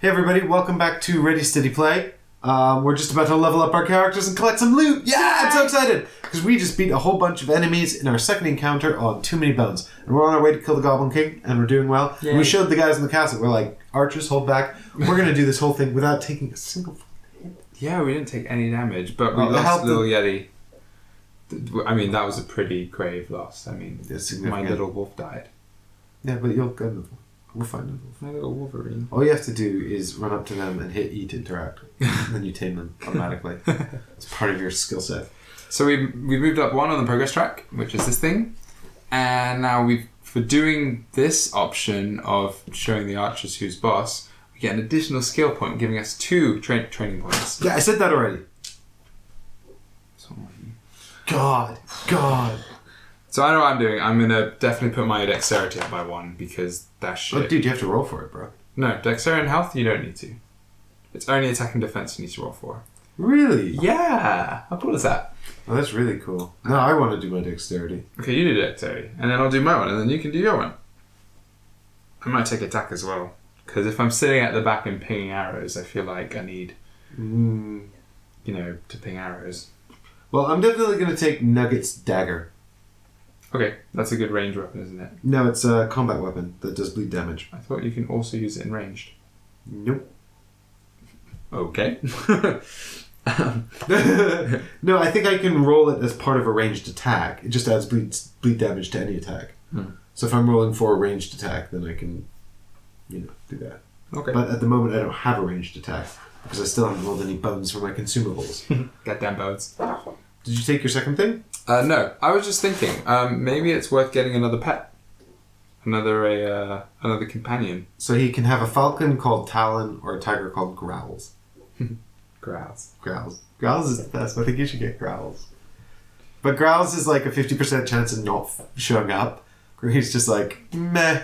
Hey everybody, welcome back to Ready Steady Play. We're just about to level up our characters and collect some loot. Yeah, I'm so excited! Because we just beat a whole bunch of enemies in our second encounter on Too Many Bones. And we're on our way to kill the Goblin King, and we're doing well. And we showed the guys in the castle, we're like, archers, hold back. We're going to do this whole thing without taking a single hit. Yeah, we didn't take any damage, but we lost Little Yeti. I mean, that was a pretty grave loss. I mean, my little wolf died. Yeah, but you'll go to we'll find them. My little Wolverine. All you have to do is run up to them and hit E to interact. And then you tame them automatically. It's part of your skill set. So we moved up one on the progress track, which is this thing. And now for doing this option of showing the archers who's boss, we get an additional skill point, giving us 2 training points. Yeah, I said that already. God. So I know what I'm doing. I'm going to definitely put my dexterity up by 1 because that shit... Oh, dude, you have to roll for it, bro. No, dexterity and health, you don't need to. It's only attack and defense you need to roll for. Really? Yeah! How cool is that? Oh, that's really cool. No, I want to do my dexterity. Okay, you do dexterity. And then I'll do my one, and then you can do your one. I might take attack as well. Because if I'm sitting at the back and pinging arrows, I feel like I need, to ping arrows. Well, I'm definitely going to take Nugget's dagger. Okay, that's a good range weapon, isn't it? No, it's a combat weapon that does bleed damage. I thought you can also use it in ranged. Nope. Okay. No, I think I can roll it as part of a ranged attack. It just adds bleed damage to any attack. So if I'm rolling for a ranged attack, then I can, do that. Okay. But at the moment, I don't have a ranged attack because I still haven't rolled any bones for my consumables. Goddamn bones. Did you take your second thing? No, I was just thinking, maybe it's worth getting another pet. Another companion. So he can have a falcon called Talon or a tiger called Growls. Growls. Growls is the best. I think you should get Growls. But Growls is like a 50% chance of not showing up. He's just like, meh.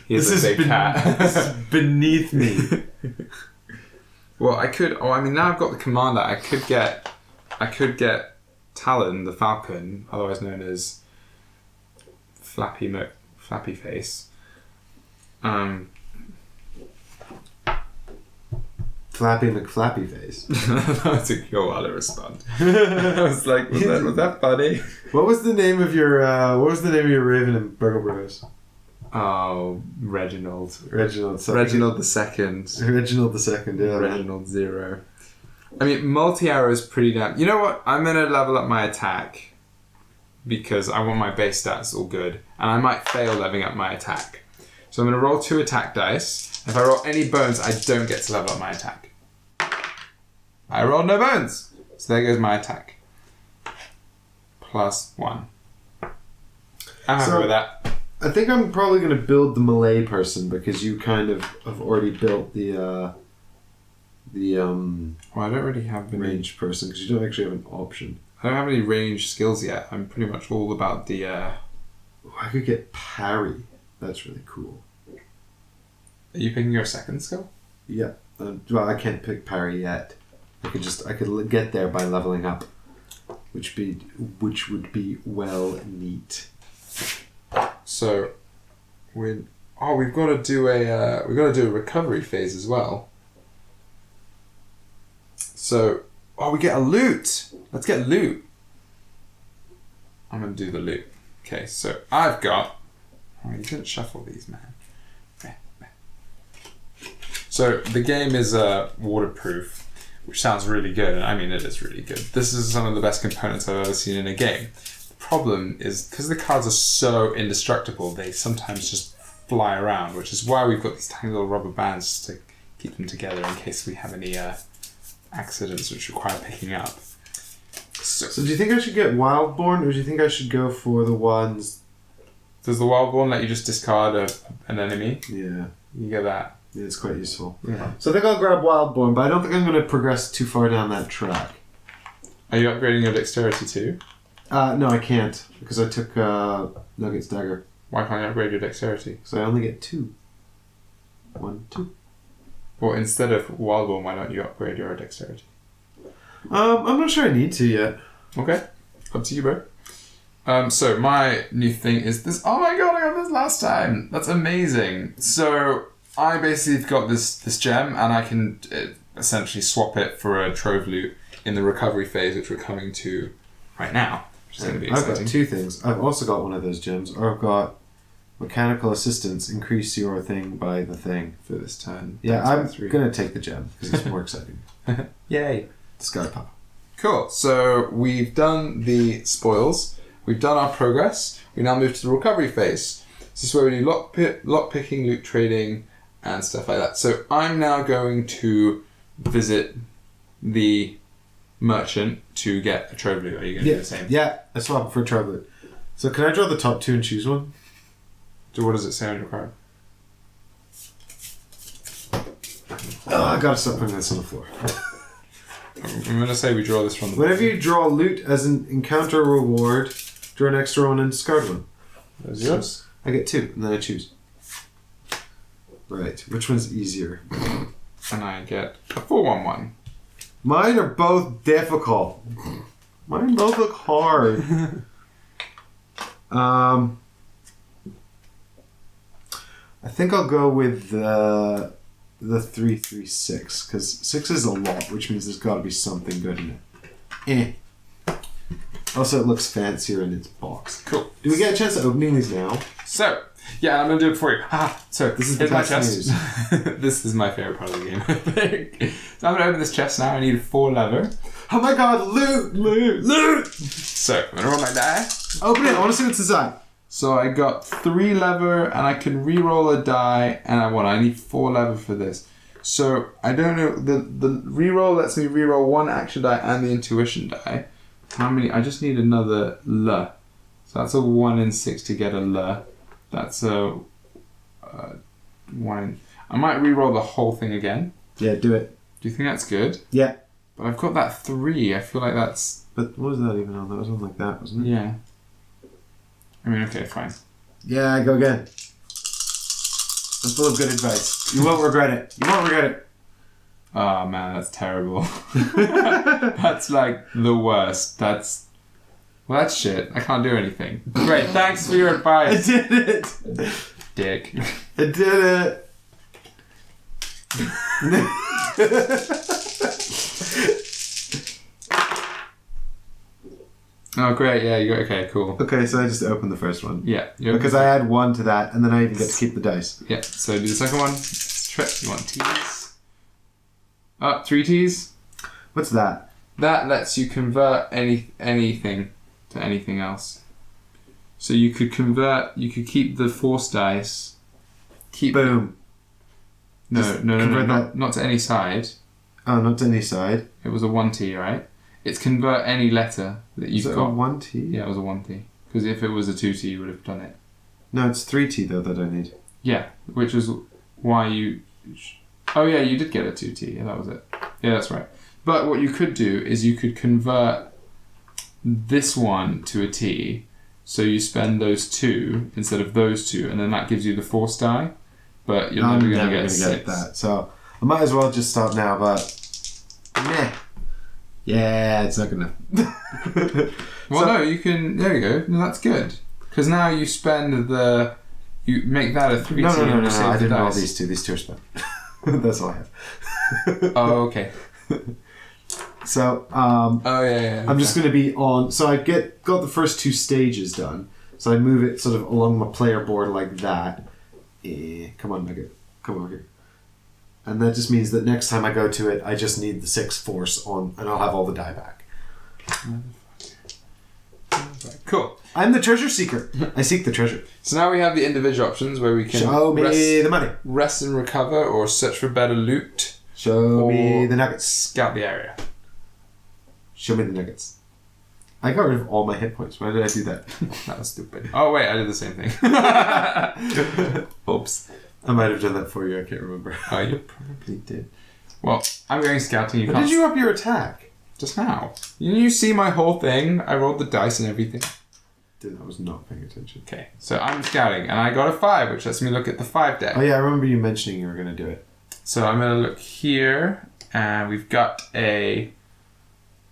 He's a big cat. This is beneath me. Well, now I've got the commander. I could get Talon, the falcon, otherwise known as Flappy Face. Flappy McFlappy Face. That took you a while to respond. I was like, was that funny? What was the name of your Raven and Burgle Bros? Oh, Reginald. Reginald the second. Reginald the second, yeah. Reginald 0. I mean, multi-arrow is pretty damn... You know what? I'm going to level up my attack because I want my base stats all good. And I might fail leveling up my attack. So I'm going to roll 2 attack dice. If I roll any bones, I don't get to level up my attack. I rolled no bones. So there goes my attack. +1. I'm happy with that. I think I'm probably going to build the melee person because you kind of have already built the well, I don't really have any ranged person because you don't actually have an option. I don't have any ranged skills yet. I'm pretty much all about the... I could get parry. That's really cool. Are you picking your second skill? Yeah. Well, I can't pick parry yet. I could get there by leveling up, which would be well neat. So, we've got to do a recovery phase as well. So, we get a loot. Let's get loot. I'm gonna do the loot. Okay, so I've got. Oh, you didn't shuffle these, man. So the game is waterproof, which sounds really good. I mean, it is really good. This is some of the best components I've ever seen in a game. The problem is, because the cards are so indestructible, they sometimes just fly around, which is why we've got these tiny little rubber bands to keep them together in case we have any accidents which require picking up. So do you think I should get Wildborn, or do you think I should go for the ones... Does the Wildborn let you just discard an enemy? Yeah. You get that. Yeah, it's quite useful. Yeah. So I think I'll grab Wildborn, but I don't think I'm going to progress too far down that track. Are you upgrading your dexterity too? No, I can't, because I took Nugget's dagger. Why can't you upgrade your dexterity? Because I only get 2. 1, 2. Well, instead of Wildborn, why don't you upgrade your dexterity? I'm not sure I need to yet. Okay. Up to you, bro. So my new thing is this. Oh my god, I got this last time. That's amazing. So I basically got this gem, and I can essentially swap it for a Trove Loot in the recovery phase, which we're coming to right now. Which is going to be exciting. I've got two things. I've also got one of those gems, or I've got mechanical assistance. Increase your thing by the thing For this turn. Yeah, I'm gonna take the gem because it's more exciting. Yay! Sky pop. Cool. So we've done the spoils. We've done our progress. We now move to the recovery phase. This is where we do lock picking, loot trading, and stuff like that. So I'm now going to visit the merchant to get a Trove Loot. Are you going to do the same? Yeah, I swap it for a Trove Loot. So can I draw the top two and choose one? So what does it say on your card? Oh, I gotta stop putting this on the floor. I'm going to say we draw this from the Whenever you draw loot as an encounter reward, draw an extra one and discard one. That's yours. I get two, and then I choose. Right, which one's easier? And I get a 4/1/1. Mine are both difficult. Mine both look hard. I think I'll go with the 3/3/6 because 6 is a lot, which means there's got to be something good in it. Also, it looks fancier in its box. Cool. Do we get a chance at opening these now? So, yeah, I'm going to do it for you. So, This is the here's my best chest. This is my favourite part of the game, I think. So I'm going to open this chest now. I need 4 leather. Oh my god, loot! Loot! Loot! So, I'm going to roll my die. Open it, I want to see what's inside. So I got 3 leather, and I can re-roll a die, and I need 4 leather for this. So, I don't know, the re-roll lets me re-roll 1 action die and the intuition die. How many? I just need another L. So that's a 1 in 6 to get a L. That's a 1. I might re-roll the whole thing again. Yeah, do it. Do you think that's good? Yeah. But I've got that 3. I feel like that's... But what was that even on? That was on like that, wasn't it? Yeah. I mean, okay, fine. Yeah, go again. I'm full of good advice. You won't regret it. You won't regret it. Oh man, that's terrible. That's like the worst. That's shit. I can't do anything. Great, thanks for your I advice. did it. Dick. I did it. Oh great, yeah, you got okay, cool. Okay, so I just opened the first one. Yeah. Because I add 1 to that, and then I even get to keep the dice. Yeah, so do the second one. Trick. You want T's? 3 T's. What's that? That lets you convert anything to anything else. So you could keep the force dice. Boom. No, not to any side. Oh, not to any side. It was a 1T, right? It's convert any letter that you've got. A 1T? Yeah, it was a 1T. Because if it was a 2T, you would have done it. No, it's 3T though that I need. Yeah, which was why you... Oh yeah, you did get a 2T. Yeah, that was it. Yeah, that's right. But what you could do is you could convert this one to a T, so you spend those 2 instead of those 2, and then that gives you the force die. But you're never going to get 6. That. So I might as well just stop now, but... Meh. Yeah, it's not gonna. Well, no, you can. There you go. No, that's good. Because now you spend the. You make that a 3T. No. I didn't roll these 2. These 2 are spent. That's all I have. Oh, okay. So, oh yeah. I'm just gonna be on. So I got the first 2 stages done. So I move it sort of along my player board like that. Come on, Nugget. Come over here. And that just means that next time I go to it, I just need the 6 force on, and I'll have all the die back. Cool. I'm the treasure seeker. I seek the treasure. So now we have the individual options where we can show me the money, rest and recover, or search for better loot. Show me the nuggets. Scout the area. Show me the nuggets. I got rid of all my hit points. Why did I do that? That was stupid. Oh wait, I did the same thing. Oops. I might have done that for you. I can't remember. Oh, you probably did. Well, I'm going scouting. When did you up your attack? Just now. You see my whole thing? I rolled the dice and everything. Dude, I was not paying attention. Okay, so I'm scouting, and I got a 5, which lets me look at the 5 deck. Oh yeah, I remember you mentioning you were going to do it. So I'm going to look here, and we've got a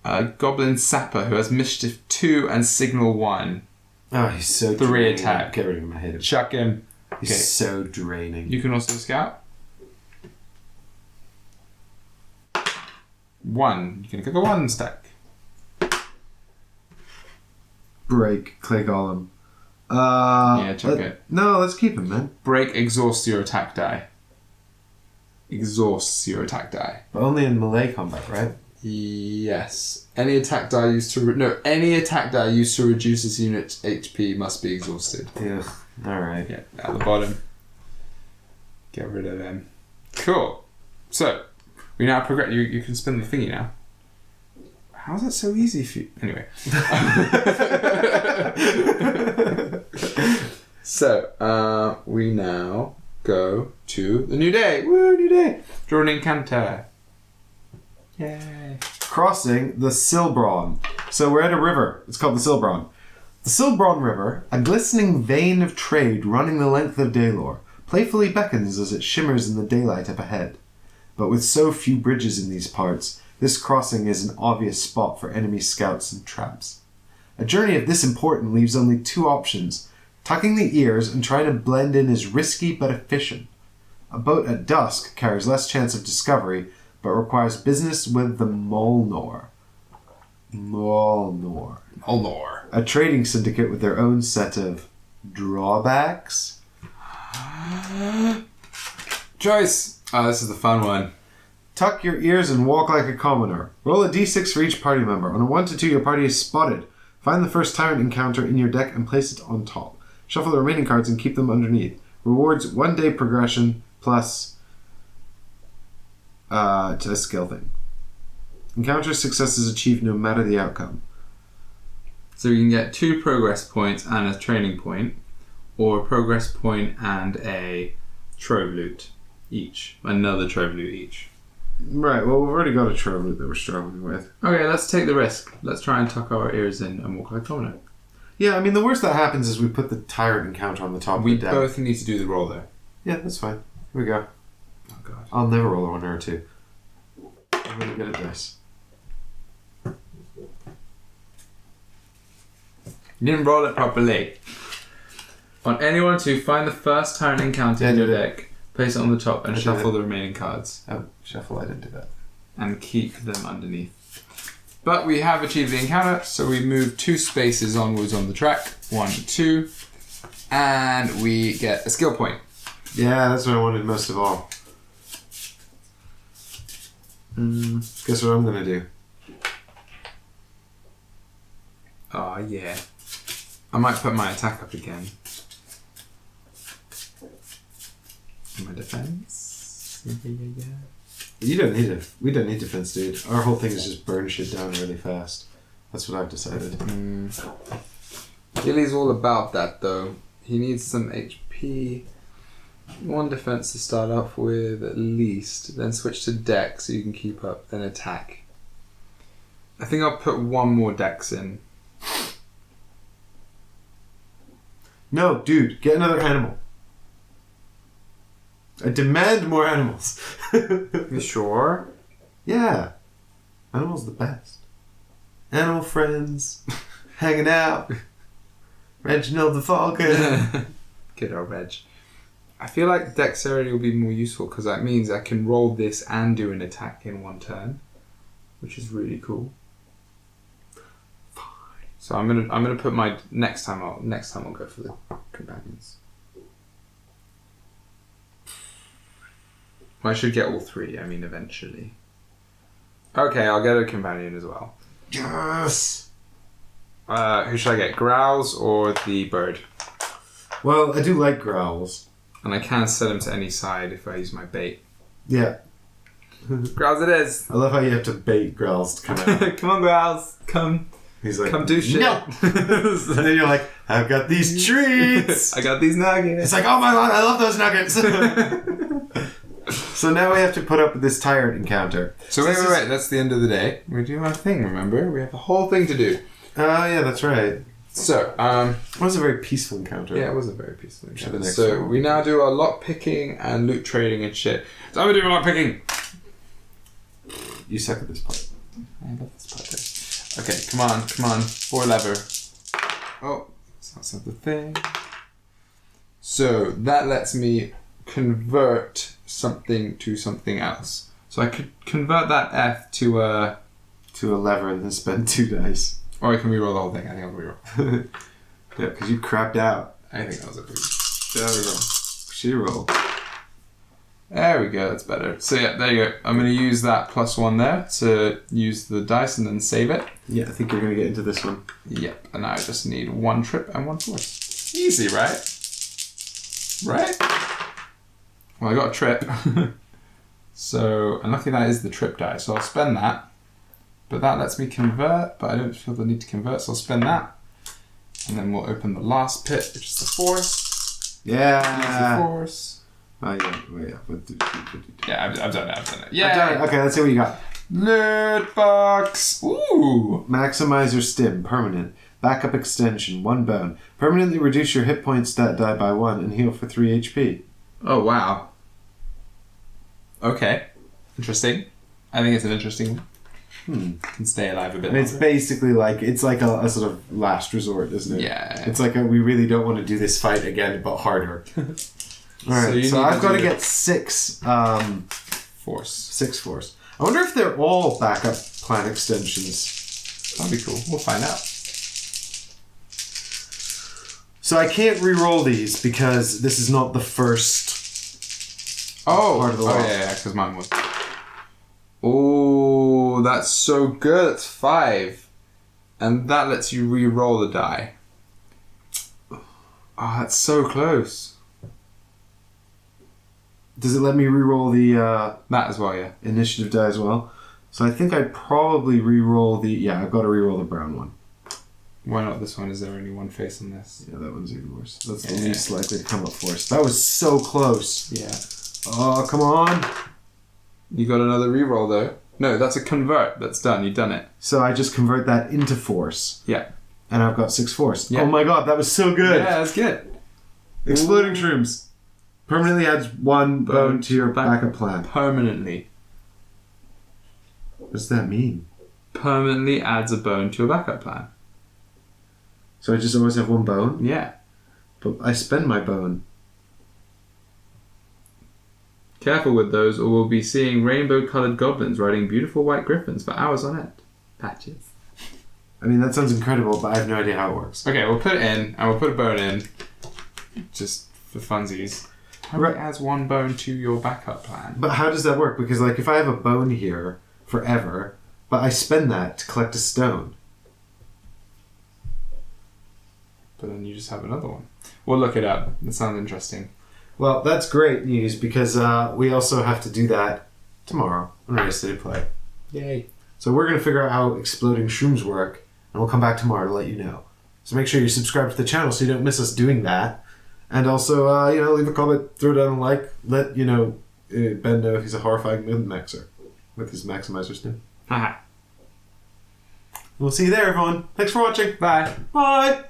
Goblin Sapper who has Mischief 2 and Signal 1. Oh, he's so 3 draining. attack. Get rid of him. I hate him. Chuck him. He's so draining. You can also scout. 1. You can get the 1 stack. Break clay golem. Check it. No, let's keep him, man. Break exhausts your attack die. Exhausts your attack die. But only in melee combat, right? Yes. Any attack die used to any attack die used to reduce this unit's HP must be exhausted. Yeah. All right. Yeah, at the bottom. Get rid of them. Cool. So we now progress. You can spin the thingy now. How's that so easy for you? Anyway. So we now go to the new day. Woo, new day. Draw an encounter. Yay. Crossing the Silbron. So we're at a river. It's called the Silbron. The Silbron River, a glistening vein of trade running the length of Daylor, playfully beckons as it shimmers in the daylight up ahead. But with so few bridges in these parts, this crossing is an obvious spot for enemy scouts and traps. A journey of this important leaves only 2 options. Tucking the ears and trying to blend in is risky but efficient. A boat at dusk carries less chance of discovery, but requires business with the Molnor. Molnor. A trading syndicate with their own set of drawbacks. Choice. Oh, this is the fun one. Tuck your ears and walk like a commoner. Roll a d6 for each party member. On a 1 to 2, your party is spotted. Find the first tyrant encounter in your deck and place it on top. Shuffle the remaining cards and keep them underneath. Rewards 1 day progression plus to a skill thing. Encounter success is achieved no matter the outcome. So you can get 2 progress points and a training point, or a progress point and a Trove Loot each. Another Trove Loot each. Right, well, we've already got a Trove Loot that we're struggling with. Okay, let's take the risk. Let's try and tuck our ears in and walk like a commoner. Yeah, I mean, the worst that happens is we put the tyrant encounter on the top We of the deck. both need to do the roll, though. Yeah, that's fine. Here we go. Oh, God. I'll never roll a 1 or a 2. I'm really good at this. You didn't roll it properly. On anyone to find the first tyrant encounter in your deck, place it on the top and shuffle the remaining cards. Oh, shuffle, I didn't do that. And keep them underneath. But we have achieved the encounter, so we move 2 spaces onwards on the track. 1, 2. And we get a skill point. Yeah, that's what I wanted most of all. Guess what I'm going to do? Oh, yeah. I might put my attack up again. My defense. Yeah. You don't need it. We don't need defense, dude. Our whole thing is just burn shit down really fast. That's what I've decided. Gilly's all about that, though. He needs some HP. 1 defense to start off with, at least. Then switch to dex so you can keep up. Then attack. I think I'll put 1 more dex in. No, dude, get another animal. I demand more animals. You sure? Yeah. Animals the best. Animal friends. Hanging out. Reginald the Falcon. Good old Reg. I feel like dexterity will be more useful because that means I can roll this and do an attack in 1 turn, which is really cool. Fine. So I'm gonna put my next time I'll go for the companions. I should get all 3. I mean, eventually. Okay, I'll get a companion as well. Yes. Who should I get? Growls or the bird? Well, I do like growls. And I can set him to any side if I use my bait. Yeah. Growls it is. I love how you have to bait growls to come out. Come on, Growls. Come. He's like, come do shit. No. And then you're like, I've got these treats. I got these nuggets. It's like, oh my god, I love those nuggets. So now we have to put up with this tyrant encounter. So wait. That's the end of the day. We do our thing, remember? We have a whole thing to do. Oh, yeah, that's right. So, it was a very peaceful encounter. Yeah, it was a very peaceful encounter. So we now do a lot picking and loot trading and shit. So I'm gonna do a lot picking. You suck at this part. I love this part. Okay, come on. 4 lever. Oh, that's not the thing. So that lets me convert something to something else. So I could convert that F to a... To a lever and then spend 2 dice. Or I can reroll the whole thing. I think I'll reroll. Yeah, because you crapped out. I think that was a boost. There we go. She roll. There we go, that's better. So yeah, there you go. I'm going to use that +1 there to use the dice and then save it. Yeah, I think you're going to get into this one. Yep, and now I just need 1 trip and 1 force. Easy, right? Right? Well, I got a trip. So, and luckily that is the trip die, so I'll spend that. But that lets me convert, but I don't feel the need to convert, so I'll spend that. And then we'll open the last pit, which is the force. Yeah. Use the force. Oh, yeah. Wait, yeah. Yeah, I've done it. Yeah. Okay, let's see what you got. Loot box. Ooh. Maximizer stim, permanent. Backup extension, 1 bone. Permanently reduce your hit point stat die by 1 and heal for 3 HP. Oh, wow. Okay. Interesting. I think it's an interesting one. Can stay alive a bit And it's longer. basically like, it's like a sort of last resort, isn't it? Yeah. It's like we really don't want to do this fight again, but harder. Alright, so need I've to got to do get 6 force. 6 force. I wonder if they're all backup plan extensions. That'd be cool. We'll find out. So I can't re-roll these because this is not the first part of the wall. yeah, because mine was. Oh, that's so good. It's 5. And that lets you re-roll the die. Oh, that's so close. Does it let me re-roll the That as well, yeah. initiative die as well? So I think I'd probably re-roll the... Yeah, I've got to re-roll the brown one. Why not this one? Is there only 1 face on this? Yeah, that one's even worse. That's the least likely to come up force. That was so close. Yeah. Oh, come on. You got another re-roll though. No, that's a convert. That's done. You've done it. So I just convert that into force. Yeah. And I've got 6 force. Yeah. Oh my god, that was so good. Yeah, that's good. Exploding shrooms. Permanently adds 1 bone to your backup plan. Permanently. What does that mean? Permanently adds a bone to your backup plan. So I just always have 1 bone? Yeah. But I spend my bone. Careful with those or we'll be seeing rainbow-coloured goblins riding beautiful white griffins for hours on end. Patches. I mean, that sounds incredible, but I have no idea how it works. Okay, we'll put it in, and we'll put a bone in, just for funsies. It adds 1 bone to your backup plan. But how does that work? Because, like, if I have a bone here forever, but I spend that to collect a stone. But then you just have another one. We'll look it up. That sounds interesting. Well, that's great news because we also have to do that tomorrow on Ready Steady Play. Yay. So we're going to figure out how exploding shrooms work, and we'll come back tomorrow to let you know. So make sure you subscribe to the channel so you don't miss us doing that. And also, leave a comment, throw down a like, let, Ben know if he's a horrifying min-maxer with his maximizer stim. Haha. We'll see you there, everyone. Thanks for watching. Bye. Bye!